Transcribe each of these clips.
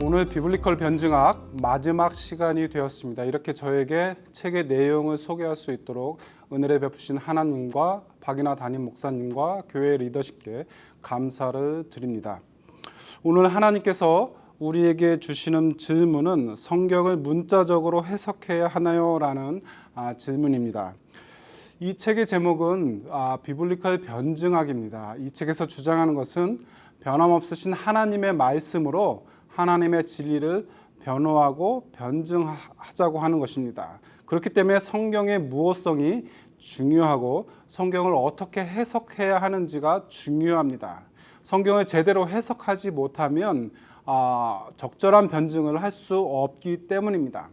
오늘 비블리컬 변증학 마지막 시간이 되었습니다. 이렇게 저에게 책의 내용을 소개할 수 있도록 은혜를 베푸신 하나님과 박인하 담임 목사님과 교회 리더십께 감사를 드립니다. 오늘 하나님께서 우리에게 주시는 질문은 성경을 문자적으로 해석해야 하나요? 라는 질문입니다. 이 책의 제목은 비블리컬 변증학입니다. 이 책에서 주장하는 것은 변함없으신 하나님의 말씀으로 하나님의 진리를 변호하고 변증하자고 하는 것입니다. 그렇기 때문에 성경의 무엇성이 중요하고 성경을 어떻게 해석해야 하는지가 중요합니다. 성경을 제대로 해석하지 못하면 적절한 변증을 할 수 없기 때문입니다.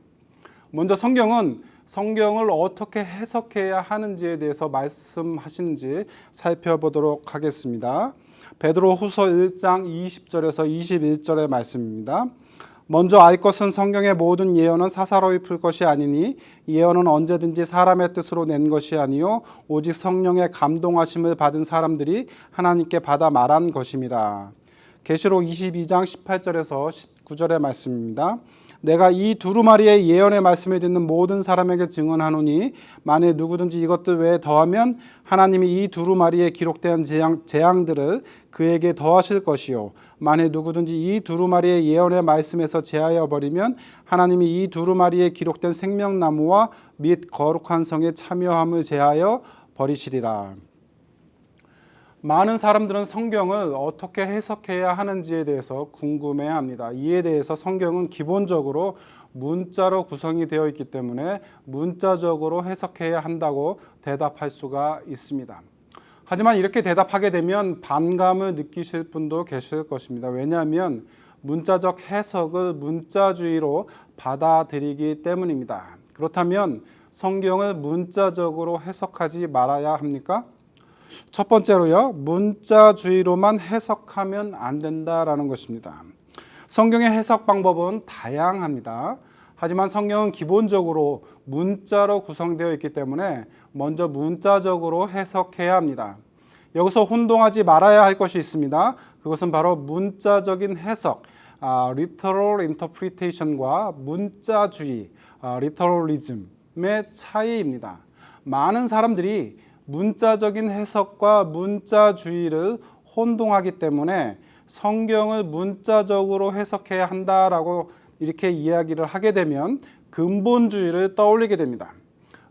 먼저 성경을 어떻게 해석해야 하는지에 대해서 말씀하시는지 살펴보도록 하겠습니다. 베드로후서 1장 20절에서 21절의 말씀입니다. 먼저 알 것은 성경의 모든 예언은 사사로이 풀 것이 아니니 예언은 언제든지 사람의 뜻으로 낸 것이 아니요 오직 성령의 감동하심을 받은 사람들이 하나님께 받아 말한 것임이라. 계시록 22장 18절에서 19절의 말씀입니다. 내가 이 두루마리의 예언의 말씀을 듣는 모든 사람에게 증언하노니 만일 누구든지 이것들 외에 더하면 하나님이 이 두루마리에 기록된 재앙들을 그에게 더하실 것이요 만일 누구든지 이 두루마리의 예언의 말씀에서 제하여 버리면 하나님이 이 두루마리에 기록된 생명나무와 및 거룩한 성의 참여함을 제하여 버리시리라. 많은 사람들은 성경을 어떻게 해석해야 하는지에 대해서 궁금해합니다. 이에 대해서 성경은 기본적으로 문자로 구성이 되어 있기 때문에 문자적으로 해석해야 한다고 대답할 수가 있습니다. 하지만 이렇게 대답하게 되면 반감을 느끼실 분도 계실 것입니다. 왜냐하면 문자적 해석을 문자주의로 받아들이기 때문입니다. 그렇다면 성경을 문자적으로 해석하지 말아야 합니까? 첫 번째로요, 문자주의로만 해석하면 안 된다라는 것입니다. 성경의 해석 방법은 다양합니다. 하지만 성경은 기본적으로 문자로 구성되어 있기 때문에 먼저 문자적으로 해석해야 합니다. 여기서 혼동하지 말아야 할 것이 있습니다. 그것은 바로 문자적인 해석, literal interpretation과 문자주의, literalism의 차이입니다. 많은 사람들이 문자적인 해석과 문자주의를 혼동하기 때문에 성경을 문자적으로 해석해야 한다라고 이렇게 이야기를 하게 되면 근본주의를 떠올리게 됩니다.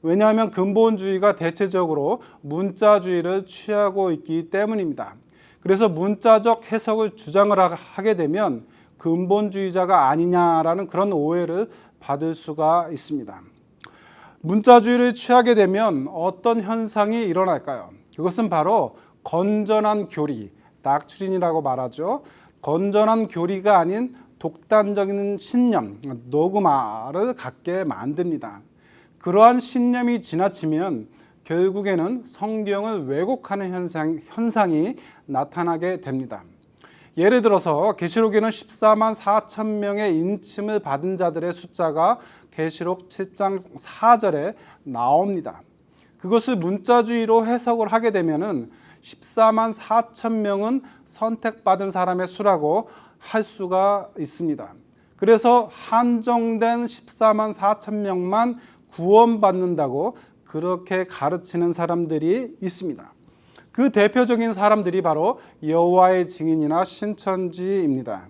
왜냐하면 근본주의가 대체적으로 문자주의를 취하고 있기 때문입니다. 그래서 문자적 해석을 주장을 하게 되면 근본주의자가 아니냐라는 그런 오해를 받을 수가 있습니다. 문자주의를 취하게 되면 어떤 현상이 일어날까요? 그것은 바로 건전한 교리, 닥트린이라고 말하죠. 건전한 교리가 아닌 독단적인 신념, 노그마를 갖게 만듭니다. 그러한 신념이 지나치면 결국에는 성경을 왜곡하는 현상이 나타나게 됩니다. 예를 들어서 계시록에는 14만 4천 명의 인침을 받은 자들의 숫자가 계시록 7장 4절에 나옵니다. 그것을 문자주의로 해석을 하게 되면은 14만 4천 명은 선택받은 사람의 수라고 할 수가 있습니다. 그래서 한정된 14만 4천 명만 구원받는다고 그렇게 가르치는 사람들이 있습니다. 그 대표적인 사람들이 바로 여호와의 증인이나 신천지입니다.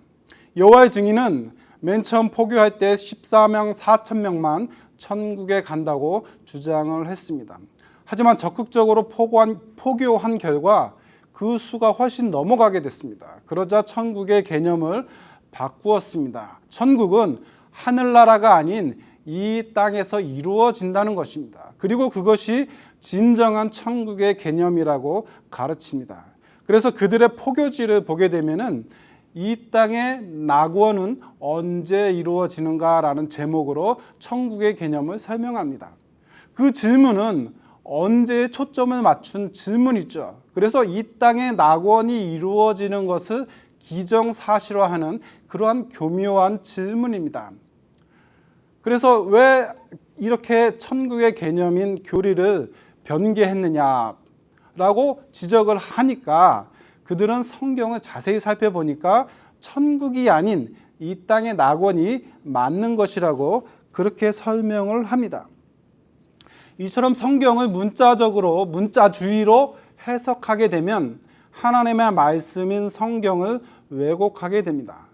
여호와의 증인은 맨 처음 포교할 때 14만 4천 명만 천국에 간다고 주장을 했습니다. 하지만 적극적으로 포교한 결과 그 수가 훨씬 넘어가게 됐습니다. 그러자 천국의 개념을 바꾸었습니다. 천국은 하늘나라가 아닌 이 땅에서 이루어진다는 것입니다. 그리고 그것이 진정한 천국의 개념이라고 가르칩니다. 그래서 그들의 포교지를 보게 되면은 이 땅의 낙원은 언제 이루어지는가라는 제목으로 천국의 개념을 설명합니다. 그 질문은 언제에 초점을 맞춘 질문이죠. 그래서 이 땅의 낙원이 이루어지는 것을 기정사실화하는 그러한 교묘한 질문입니다. 그래서 왜 이렇게 천국의 개념인 교리를 변개했느냐라고 지적을 하니까 그들은 성경을 자세히 살펴보니까 천국이 아닌 이 땅의 낙원이 맞는 것이라고 그렇게 설명을 합니다. 이처럼 성경을 문자적으로, 문자주의로 해석하게 되면 하나님의 말씀인 성경을 왜곡하게 됩니다.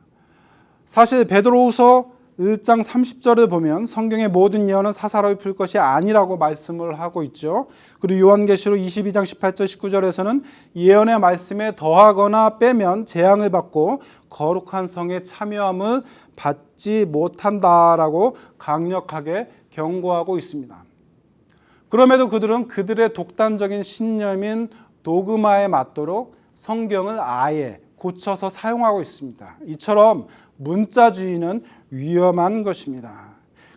사실 베드로후서 1장 30절을 보면 성경의 모든 예언은 사사로이 풀 것이 아니라고 말씀을 하고 있죠. 그리고 요한계시록 22장 18절 19절에서는 예언의 말씀에 더하거나 빼면 재앙을 받고 거룩한 성에 참여함을 받지 못한다라고 강력하게 경고하고 있습니다. 그럼에도 그들은 그들의 독단적인 신념인 도그마에 맞도록 성경을 아예 고쳐서 사용하고 있습니다. 이처럼 문자주의는 위험한 것입니다.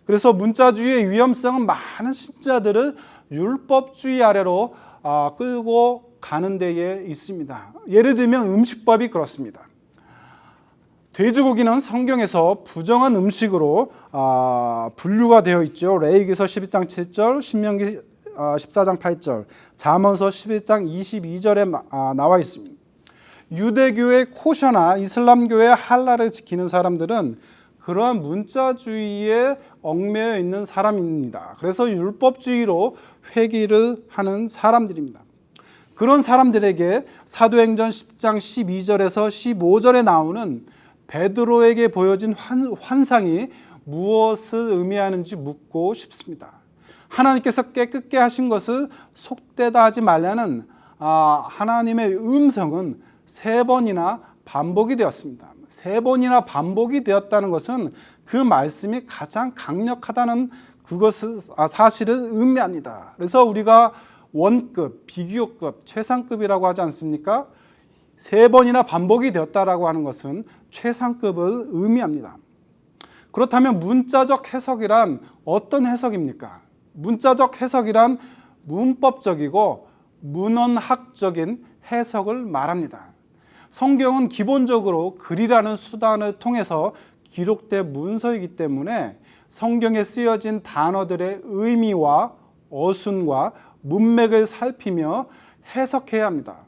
그래서 문자주의의 위험성은 많은 신자들을 율법주의 아래로 끌고 가는 데에 있습니다. 예를 들면 음식법이 그렇습니다. 돼지고기는 성경에서 부정한 음식으로 분류가 되어 있죠. 레위기서 12장 7절, 신명기 14장 8절, 잠언서 11장 22절에 나와 있습니다. 유대교의 코셔나 이슬람교의 할랄을 지키는 사람들은 그러한 문자주의에 얽매여 있는 사람입니다. 그래서 율법주의로 회귀를 하는 사람들입니다. 그런 사람들에게 사도행전 10장 12절에서 15절에 나오는 베드로에게 보여진 환상이 무엇을 의미하는지 묻고 싶습니다. 하나님께서 깨끗게 하신 것을 속되다 하지 말라는 하나님의 음성은 3번이나 반복이 되었습니다. 3번이나 반복이 되었다는 것은 그 말씀이 가장 강력하다는 그것을 사실을 의미합니다. 그래서 우리가 원급, 비교급, 최상급이라고 하지 않습니까? 3번이나 반복이 되었다라고 하는 것은 최상급을 의미합니다. 그렇다면 문자적 해석이란 어떤 해석입니까? 문자적 해석이란 문법적이고 문헌학적인 해석을 말합니다. 성경은 기본적으로 글이라는 수단을 통해서 기록된 문서이기 때문에 성경에 쓰여진 단어들의 의미와 어순과 문맥을 살피며 해석해야 합니다.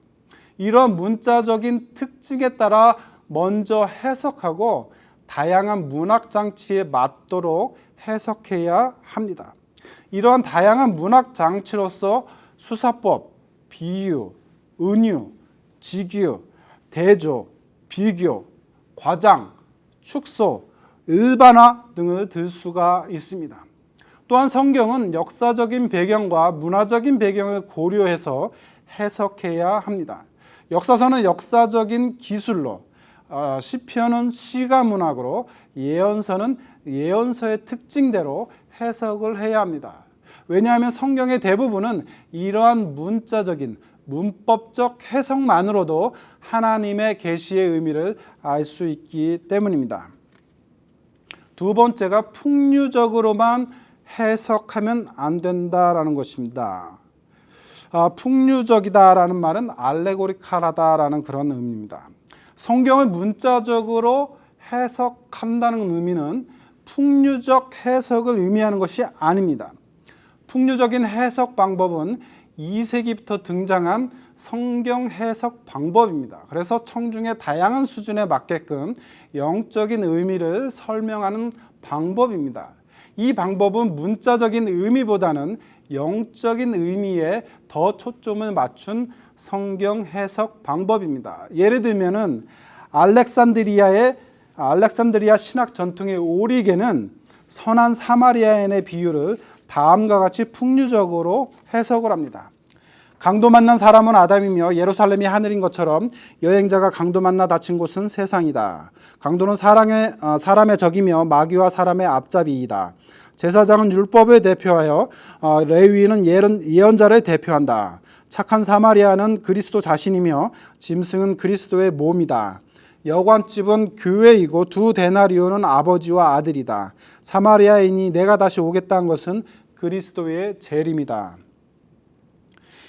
이런 문자적인 특징에 따라 먼저 해석하고 다양한 문학 장치에 맞도록 해석해야 합니다. 이러한 다양한 문학 장치로서 수사법, 비유, 은유, 직유, 대조, 비교, 과장, 축소, 일반화 등을 들 수가 있습니다. 또한 성경은 역사적인 배경과 문화적인 배경을 고려해서 해석해야 합니다. 역사서는 역사적인 기술로, 시편은 시가문학으로, 예언서는 예언서의 특징대로 해석을 해야 합니다. 왜냐하면 성경의 대부분은 이러한 문자적인 문법적 해석만으로도 하나님의 계시의 의미를 알 수 있기 때문입니다. 두 번째가 풍류적으로만 해석하면 안 된다라는 것입니다. 풍류적이다라는 말은 알레고리칼하다라는 그런 의미입니다. 성경을 문자적으로 해석한다는 의미는 풍류적 해석을 의미하는 것이 아닙니다. 풍류적인 해석 방법은 2세기부터 등장한 성경 해석 방법입니다. 그래서 청중의 다양한 수준에 맞게끔 영적인 의미를 설명하는 방법입니다. 이 방법은 문자적인 의미보다는 영적인 의미에 더 초점을 맞춘 성경 해석 방법입니다. 예를 들면은 알렉산드리아 신학 전통의 오리겐은 선한 사마리아인의 비유를 다음과 같이 풍류적으로 해석을 합니다. 강도 만난 사람은 아담이며 예루살렘이 하늘인 것처럼 여행자가 강도 만나 다친 곳은 세상이다. 강도는 사람의 적이며 마귀와 사람의 앞잡이이다. 제사장은 율법을 대표하여 레위인은 예언자를 대표한다. 착한 사마리아는 그리스도 자신이며 짐승은 그리스도의 몸이다. 여관집은 교회이고 두 데나리오는 아버지와 아들이다. 사마리아인이 내가 다시 오겠다는 것은 그리스도의 재림이다.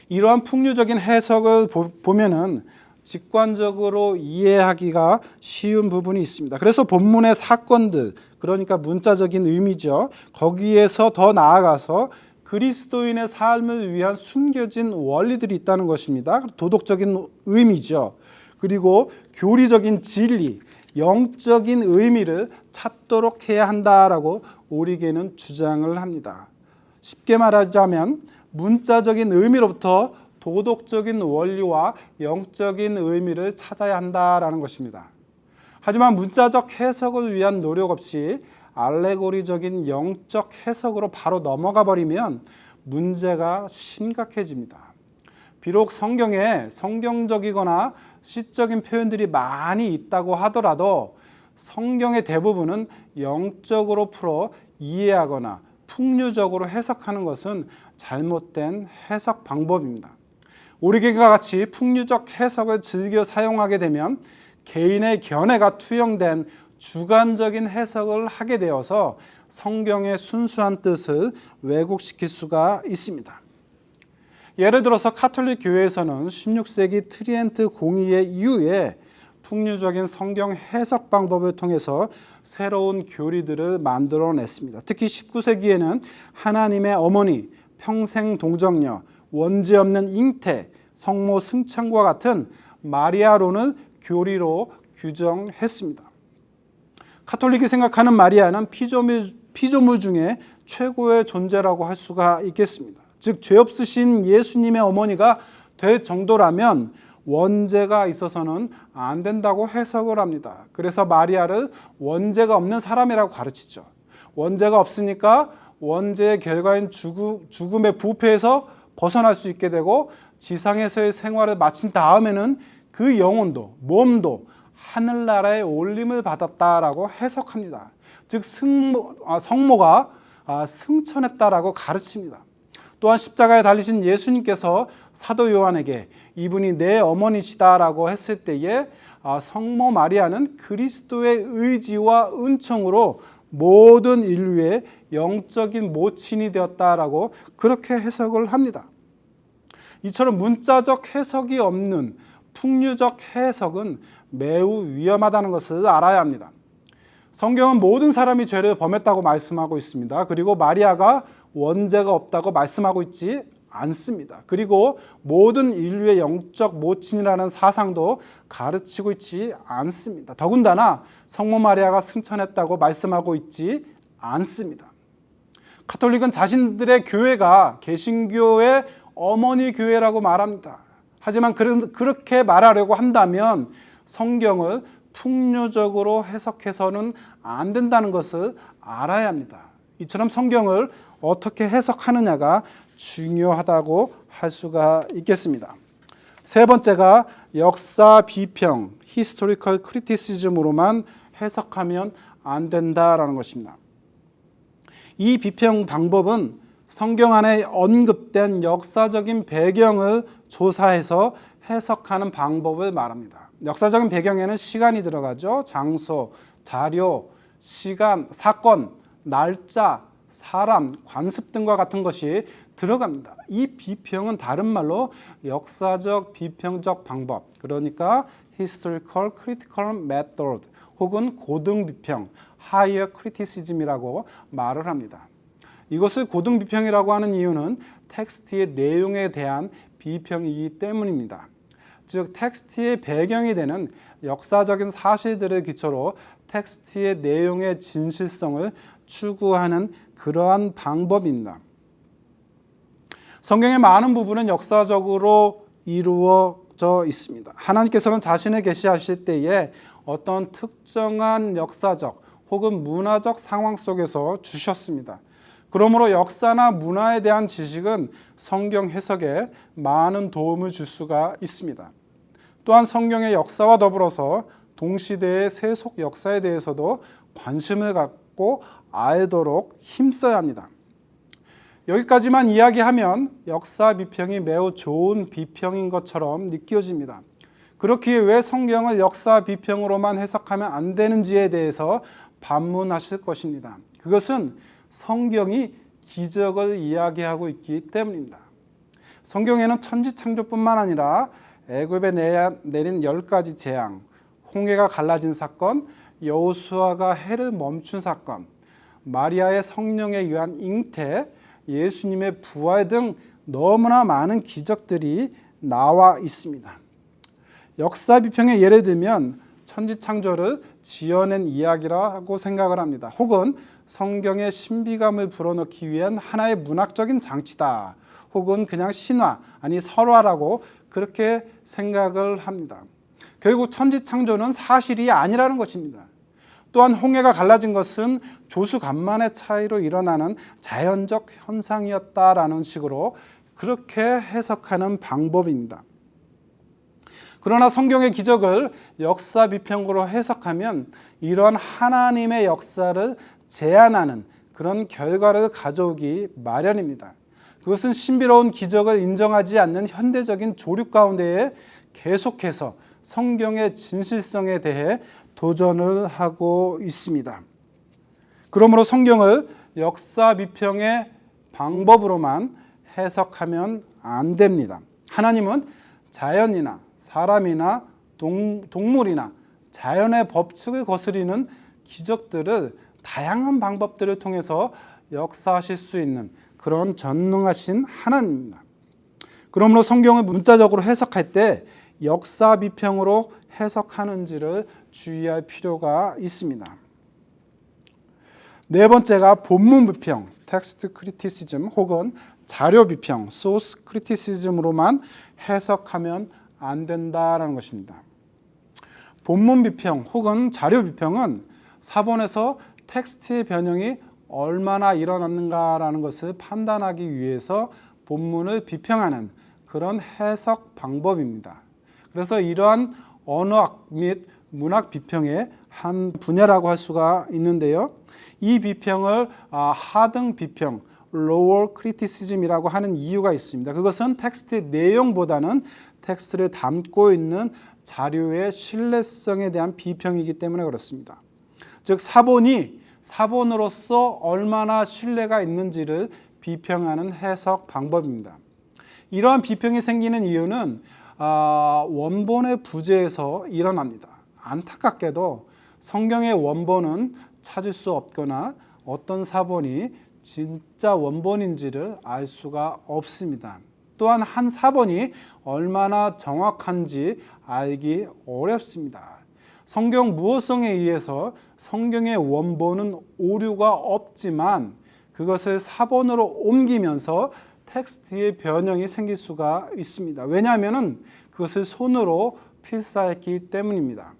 이러한 풍류적인 해석을 보면은 직관적으로 이해하기가 쉬운 부분이 있습니다. 그래서 본문의 사건들, 그러니까 문자적인 의미죠. 거기에서 더 나아가서 그리스도인의 삶을 위한 숨겨진 원리들이 있다는 것입니다. 도덕적인 의미죠. 그리고 교리적인 진리, 영적인 의미를 찾도록 해야 한다라고 오리겐은 주장을 합니다. 쉽게 말하자면 문자적인 의미로부터 도덕적인 원리와 영적인 의미를 찾아야 한다라는 것입니다. 하지만 문자적 해석을 위한 노력 없이 알레고리적인 영적 해석으로 바로 넘어가 버리면 문제가 심각해집니다. 비록 성경에 성경적이거나 시적인 표현들이 많이 있다고 하더라도 성경의 대부분은 영적으로 풀어 이해하거나 풍류적으로 해석하는 것은 잘못된 해석 방법입니다. 오리겐과 같이 풍류적 해석을 즐겨 사용하게 되면 개인의 견해가 투영된 주관적인 해석을 하게 되어서 성경의 순수한 뜻을 왜곡시킬 수가 있습니다. 예를 들어서 가톨릭 교회에서는 16세기 트리엔트 공의회 이후에 풍류적인 성경 해석 방법을 통해서 새로운 교리들을 만들어냈습니다. 특히 19세기에는 하나님의 어머니, 평생 동정녀, 원죄 없는 잉태, 성모 승천과 같은 마리아론을 교리로 규정했습니다. 가톨릭이 생각하는 마리아는 피조물 중에 최고의 존재라고 할 수가 있겠습니다. 즉 죄 없으신 예수님의 어머니가 될 정도라면 원죄가 있어서는 안 된다고 해석을 합니다. 그래서 마리아를 원죄가 없는 사람이라고 가르치죠. 원죄가 없으니까 원죄의 결과인 죽음의 부패에서 벗어날 수 있게 되고 지상에서의 생활을 마친 다음에는 그 영혼도 몸도 하늘나라에 올림을 받았다라고 해석합니다. 즉 성모가 승천했다라고 가르칩니다. 또한 십자가에 달리신 예수님께서 사도 요한에게 이분이 내 어머니시다라고 했을 때에 성모 마리아는 그리스도의 의지와 은총으로 모든 인류의 영적인 모친이 되었다라고 그렇게 해석을 합니다. 이처럼 문자적 해석이 없는 풍류적 해석은 매우 위험하다는 것을 알아야 합니다. 성경은 모든 사람이 죄를 범했다고 말씀하고 있습니다. 그리고 마리아가 원죄가 없다고 말씀하고 있지 않습니다. 그리고 모든 인류의 영적 모친이라는 사상도 가르치고 있지 않습니다. 더군다나 성모 마리아가 승천했다고 말씀하고 있지 않습니다. 가톨릭은 자신들의 교회가 개신교의 어머니 교회라고 말합니다. 하지만 그렇게 말하려고 한다면 성경을 풍류적으로 해석해서는 안 된다는 것을 알아야 합니다. 이처럼 성경을 어떻게 해석하느냐가 중요하다고 할 수가 있겠습니다. 세 번째가 역사 비평, historical criticism으로만 해석하면 안 된다라는 것입니다. 이 비평 방법은 성경 안에 언급된 역사적인 배경을 조사해서 해석하는 방법을 말합니다. 역사적인 배경에는 시간이 들어가죠. 장소, 자료, 시간, 사건, 날짜, 사람, 관습 등과 같은 것이 들어갑니다. 이 비평은 다른 말로 역사적 비평적 방법, 그러니까 historical critical method 혹은 고등 비평, higher criticism이라고 말을 합니다. 이것을 고등 비평이라고 하는 이유는 텍스트의 내용에 대한 비평이기 때문입니다. 즉 텍스트의 배경이 되는 역사적인 사실들을 기초로 텍스트의 내용의 진실성을 추구하는 그러한 방법입니다. 성경의 많은 부분은 역사적으로 이루어져 있습니다. 하나님께서는 자신을 계시하실 때에 어떤 특정한 역사적 혹은 문화적 상황 속에서 주셨습니다. 그러므로 역사나 문화에 대한 지식은 성경 해석에 많은 도움을 줄 수가 있습니다. 또한 성경의 역사와 더불어서 동시대의 세속 역사에 대해서도 관심을 갖고 알도록 힘써야 합니다. 여기까지만 이야기하면 역사 비평이 매우 좋은 비평인 것처럼 느껴집니다. 그렇기에 왜 성경을 역사 비평으로만 해석하면 안 되는지에 대해서 반문하실 것입니다. 그것은 성경이 기적을 이야기하고 있기 때문입니다. 성경에는 천지창조뿐만 아니라 애굽에 내린 10가지 재앙, 홍해가 갈라진 사건, 여호수아가 해를 멈춘 사건, 마리아의 성령에 의한 잉태, 예수님의 부활 등 너무나 많은 기적들이 나와 있습니다. 역사 비평의 예를 들면 천지창조를 지어낸 이야기라고 생각을 합니다. 혹은 성경의 신비감을 불어넣기 위한 하나의 문학적인 장치다. 혹은 그냥 신화, 아니 설화라고 그렇게 생각을 합니다. 결국 천지창조는 사실이 아니라는 것입니다. 또한 홍해가 갈라진 것은 조수간만의 차이로 일어나는 자연적 현상이었다라는 식으로 그렇게 해석하는 방법입니다. 그러나 성경의 기적을 역사 비평으로 해석하면 이런 하나님의 역사를 제한하는 그런 결과를 가져오기 마련입니다. 그것은 신비로운 기적을 인정하지 않는 현대적인 조류 가운데에 계속해서 성경의 진실성에 대해 도전을 하고 있습니다. 그러므로 성경을 역사 비평의 방법으로만 해석하면 안 됩니다. 하나님은 자연이나 사람이나 동물이나 자연의 법칙을 거스리는 기적들을 다양한 방법들을 통해서 역사하실 수 있는 그런 전능하신 하나님입니다. 그러므로 성경을 문자적으로 해석할 때 역사 비평으로 해석하는지를 주의할 필요가 있습니다. 네 번째가 본문 비평, 텍스트 크리티시즘 혹은 자료 비평, 소스 크리티시즘으로만 해석하면 안 된다라는 것입니다. 본문 비평 혹은 자료 비평은 사본에서 텍스트의 변형이 얼마나 일어났는가라는 것을 판단하기 위해서 본문을 비평하는 그런 해석 방법입니다. 그래서 이러한 언어학 및 문학 비평의 한 분야라고 할 수가 있는데요. 이 비평을 하등 비평, lower criticism이라고 하는 이유가 있습니다. 그것은 텍스트의 내용보다는 텍스트를 담고 있는 자료의 신뢰성에 대한 비평이기 때문에 그렇습니다. 즉 사본이 사본으로서 얼마나 신뢰가 있는지를 비평하는 해석 방법입니다. 이러한 비평이 생기는 이유는 원본의 부재에서 일어납니다. 안타깝게도 성경의 원본은 찾을 수 없거나 어떤 사본이 진짜 원본인지를 알 수가 없습니다. 또한 한 사본이 얼마나 정확한지 알기 어렵습니다. 성경 무어성에 의해서 성경의 원본은 오류가 없지만 그것을 사본으로 옮기면서 텍스트의 변형이 생길 수가 있습니다. 왜냐하면 그것을 손으로 필사했기 때문입니다.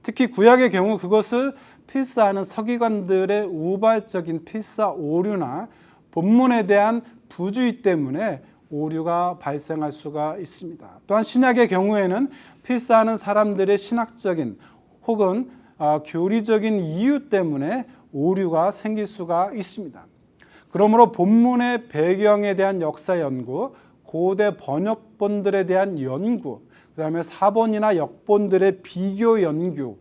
특히 구약의 경우 그것을 필사하는 서기관들의 우발적인 필사 오류나 본문에 대한 부주의 때문에 오류가 발생할 수가 있습니다. 또한 신약의 경우에는 필사하는 사람들의 신학적인 혹은 교리적인 이유 때문에 오류가 생길 수가 있습니다. 그러므로 본문의 배경에 대한 역사 연구, 고대 번역본들에 대한 연구, 그 다음에 사본이나 역본들의 비교 연구,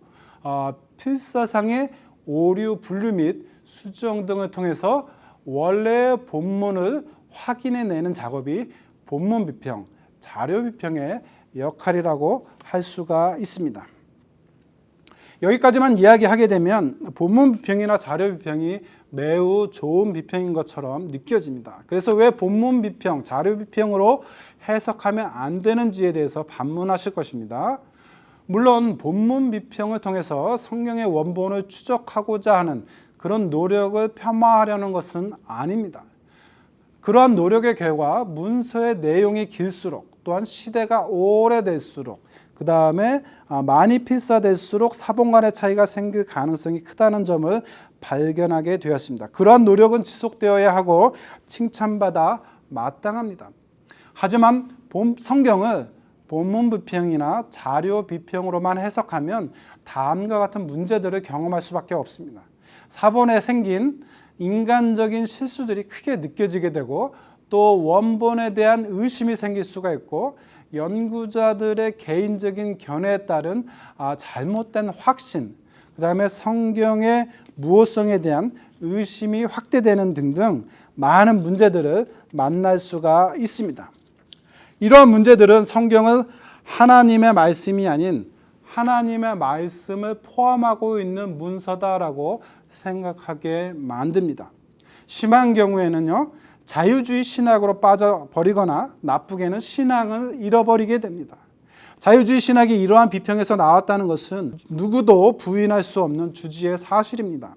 필사상의 오류 분류 및 수정 등을 통해서 원래의 본문을 확인해내는 작업이 본문 비평, 자료 비평의 역할이라고 할 수가 있습니다. 여기까지만 이야기하게 되면 본문 비평이나 자료 비평이 매우 좋은 비평인 것처럼 느껴집니다. 그래서 왜 본문 비평, 자료 비평으로 해석하면 안 되는지에 대해서 반문하실 것입니다. 물론 본문 비평을 통해서 성경의 원본을 추적하고자 하는 그런 노력을 폄하하려는 것은 아닙니다. 그러한 노력의 결과 문서의 내용이 길수록 또한 시대가 오래될수록 그 다음에 많이 필사될수록 사본 간의 차이가 생길 가능성이 크다는 점을 발견하게 되었습니다. 그러한 노력은 지속되어야 하고 칭찬받아 마땅합니다. 하지만 성경을 본문 비평이나 자료 비평으로만 해석하면 다음과 같은 문제들을 경험할 수밖에 없습니다. 사본에 생긴 인간적인 실수들이 크게 느껴지게 되고 또 원본에 대한 의심이 생길 수가 있고 연구자들의 개인적인 견해에 따른 잘못된 확신, 그 다음에 성경의 무호성에 대한 의심이 확대되는 등등 많은 문제들을 만날 수가 있습니다. 이러한 문제들은 성경은 하나님의 말씀이 아닌 하나님의 말씀을 포함하고 있는 문서다라고 생각하게 만듭니다. 심한 경우에는요, 자유주의 신학으로 빠져버리거나 나쁘게는 신앙을 잃어버리게 됩니다. 자유주의 신학이 이러한 비평에서 나왔다는 것은 누구도 부인할 수 없는 주지의 사실입니다.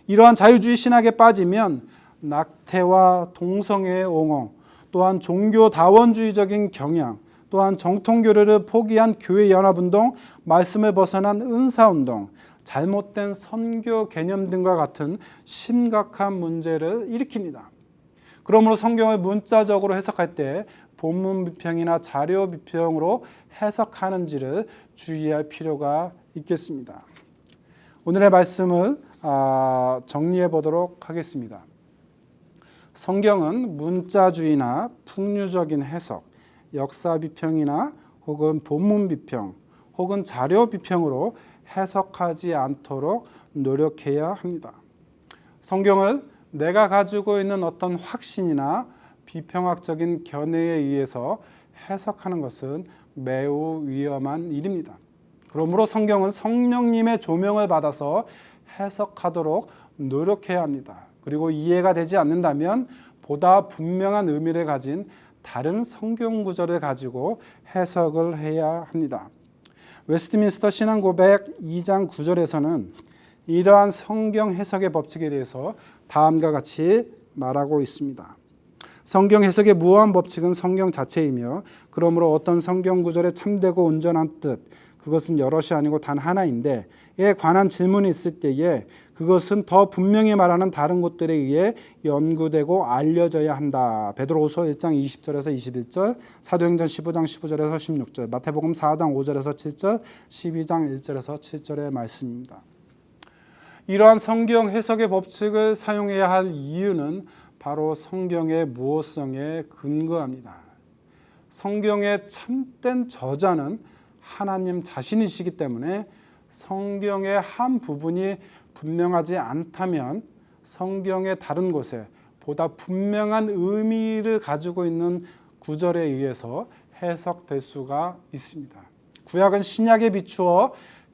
이러한 자유주의 신학에 빠지면 낙태와 동성애의 옹호, 또한 종교 다원주의적인 경향, 또한 정통교회를 포기한 교회 연합운동, 말씀을 벗어난 은사운동, 잘못된 선교 개념 등과 같은 심각한 문제를 일으킵니다. 그러므로 성경을 문자적으로 해석할 때 본문 비평이나 자료 비평으로 해석하는지를 주의할 필요가 있겠습니다. 오늘의 말씀을 정리해 보도록 하겠습니다. 성경은 문자주의나 풍류적인 해석, 역사 비평이나 혹은 본문 비평, 혹은 자료 비평으로 해석하지 않도록 노력해야 합니다. 성경을 내가 가지고 있는 어떤 확신이나 비평학적인 견해에 의해서 해석하는 것은 매우 위험한 일입니다. 그러므로 성경은 성령님의 조명을 받아서 해석하도록 노력해야 합니다. 그리고 이해가 되지 않는다면 보다 분명한 의미를 가진 다른 성경 구절을 가지고 해석을 해야 합니다. 웨스트민스터 신앙고백 2장 9절에서는 이러한 성경 해석의 법칙에 대해서 다음과 같이 말하고 있습니다. 성경 해석의 무한 법칙은 성경 자체이며 그러므로 어떤 성경 구절에 참되고 온전한 뜻, 그것은 여럿이 아니고 단 하나인데 에 관한 질문이 있을 때에 그것은 더 분명히 말하는 다른 곳들에 의해 연구되고 알려져야 한다. 베드로후서 1장 20절에서 21절, 사도행전 15장 15절에서 16절, 마태복음 4장 5절에서 7절, 12장 1절에서 7절의 말씀입니다. 이러한 성경 해석의 법칙을 사용해야 할 이유는 바로 성경의 무호성에 근거합니다. 성경의 참된 저자는 하나님 자신이시기 때문에 성경의 한 부분이 분명하지 않다면 성경의 다른 곳에 보다 분명한 의미를 가지고 있는 구절에 의해서 해석될 수가 있습니다. 구약은 신약에 비추어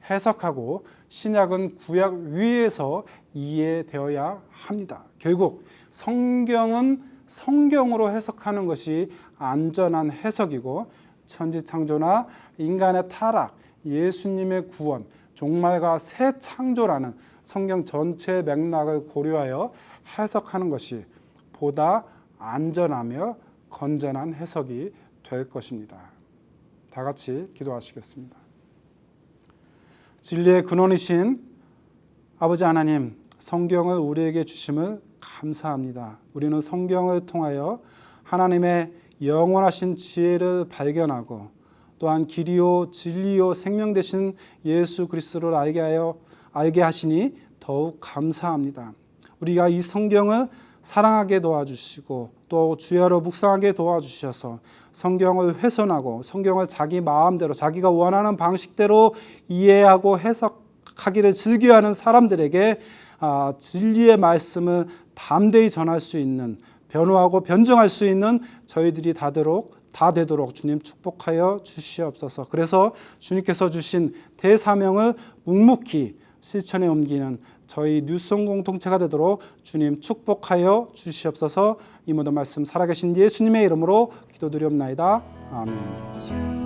해석하고 신약은 구약 위에서 이해되어야 합니다. 결국 성경은 성경으로 해석하는 것이 안전한 해석이고 천지창조나 인간의 타락, 예수님의 구원, 종말과 새 창조라는 성경 전체의 맥락을 고려하여 해석하는 것이 보다 안전하며 건전한 해석이 될 것입니다. 다 같이 기도하시겠습니다. 진리의 근원이신 아버지 하나님, 성경을 우리에게 주심을 감사합니다. 우리는 성경을 통하여 하나님의 영원하신 지혜를 발견하고 또한 길이요 진리요 생명 되신 예수 그리스도를 알게 하시니 더욱 감사합니다. 우리가 이 성경을 사랑하게 도와주시고 또 주야로 묵상하게 도와주셔서 성경을 훼손하고 성경을 자기 마음대로 자기가 원하는 방식대로 이해하고 해석하기를 즐겨하는 사람들에게 진리의 말씀을 담대히 전할 수 있는, 변호하고 변증할 수 있는 저희들이 다 되도록 주님 축복하여 주시옵소서. 그래서 주님께서 주신 대사명을 묵묵히 실천에 옮기는 저희 뉴송 공동체가 되도록 주님 축복하여 주시옵소서. 이 모든 말씀 살아계신 예수님의 이름으로 기도드리옵나이다. 아멘.